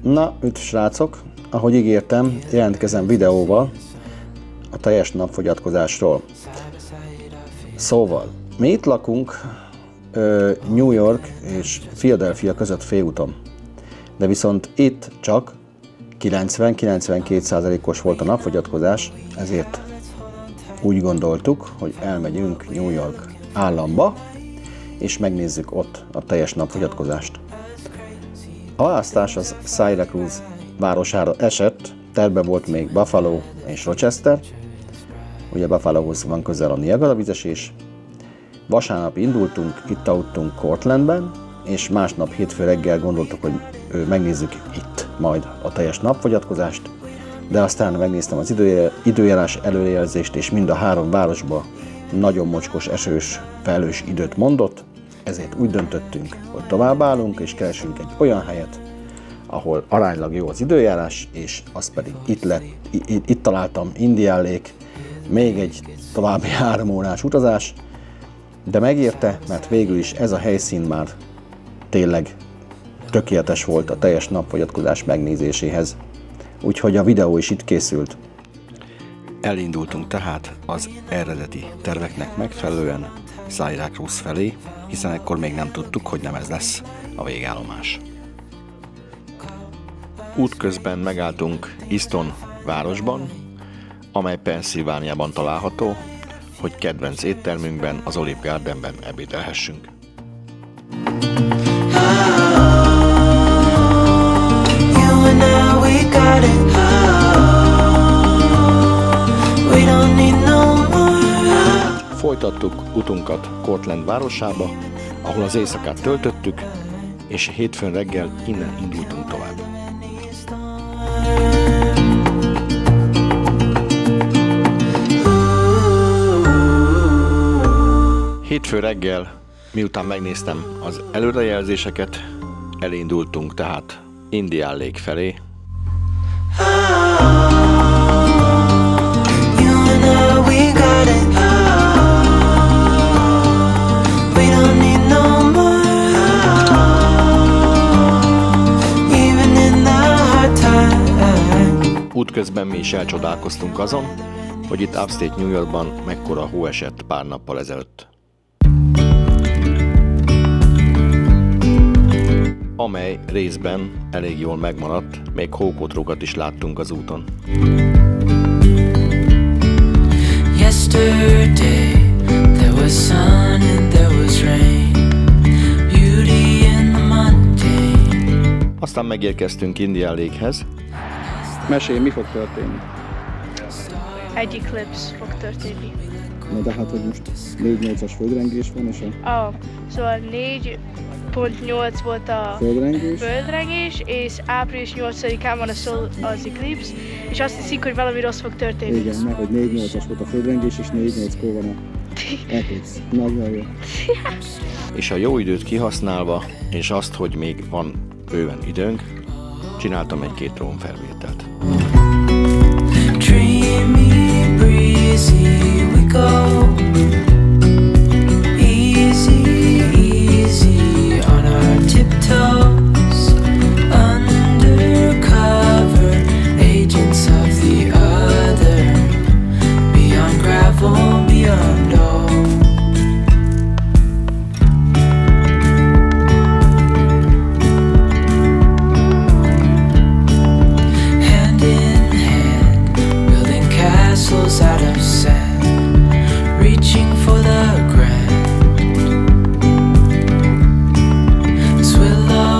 Na, üdv srácok! Ahogy ígértem, jelentkezem videóval a teljes napfogyatkozásról. Szóval, mi itt lakunk New York és Philadelphia között félúton. De viszont itt csak 90-92%-os volt a napfogyatkozás, ezért úgy gondoltuk, hogy elmegyünk New York államba, és megnézzük ott a teljes napfogyatkozást. A választás az Syracuse városára esett, terve volt még Buffalo és Rochester. Ugye Buffalohoz van közel a Niagara vízesés. Vasárnap indultunk, itt aludtunk Cortlandben, és másnap hétfő reggel gondoltuk, hogy megnézzük itt majd a teljes napfogyatkozást, de aztán megnéztem az időjárás előrejelzést, és mind a három városba nagyon mocskos, esős, felhős időt mondott, ezért úgy döntöttünk, hogy továbbállunk, és keresünk egy olyan helyet, ahol aránylag jó az időjárás, és az pedig itt találtam, Indian Lake, még egy további 3 órás utazás, de megérte, mert végül is ez a helyszín már tényleg tökéletes volt a teljes napfogyatkozás megnézéséhez. Úgyhogy a videó is itt készült. Elindultunk tehát az eredeti terveknek megfelelően Syracuse felé, hiszen ekkor még nem tudtuk, hogy nem ez lesz a végállomás. Útközben megálltunk Easton városban, amely Pennsylvániában található, hogy kedvenc éttermünkben, az Olive Gardenben ebédelhessünk. Folytattuk utunkat Cortland városába, ahol az éjszakát töltöttük, és hétfőn reggel innen indultunk tovább. Hétfő reggel, miután megnéztem az előrejelzéseket, elindultunk tehát Indian Lake felé. Útközben mi is elcsodálkoztunk azon, hogy itt Upstate New Yorkban mekkora hó esett pár nappal ezelőtt. Amely részben elég jól megmaradt, még hókotrókat is láttunk az úton. Yesterday there was sun and there was rain, beauty in the mundane. Aztán megérkeztünk Indian Lake-hez. Mesélj, mi fog történni? Egy eclipse fog történni. Na de hát, hogy most 4.8-as földrengés van, és szóval 4.8 volt a földrengés, és április 8-án van az eclipse, és azt hiszik, hogy valami rossz fog történni. Igen, mert hogy 4.8-as volt a földrengés, és 4.8-kor van a eclipse. Nagyon jó. És a jó időt kihasználva, és azt, hogy még van bőven időnk, csináltam egy-két drónfelvételt. Dreamy, breezy, we go. Easy, easy on our tiptoes. Undercover agents of the other. Beyond gravel, beyond all. Out of sand, reaching for the grand. This willow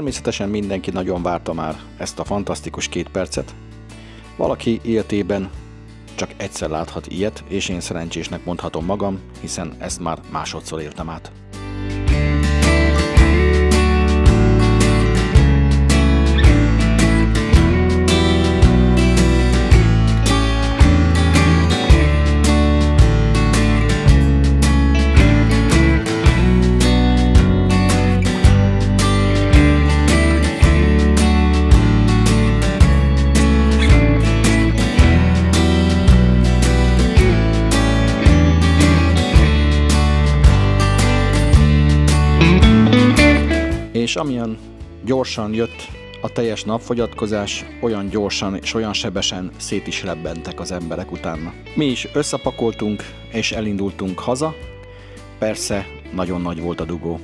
Természetesen mindenki nagyon várta már ezt a fantasztikus 2 percet. Valaki életében csak egyszer láthat ilyet, és én szerencsésnek mondhatom magam, hiszen ezt már másodszor éltem át. És amilyen gyorsan jött a teljes napfogyatkozás, olyan gyorsan és olyan sebesen szét is rebbentek az emberek utána. Mi is összepakoltunk és elindultunk haza, persze nagyon nagy volt a dugó.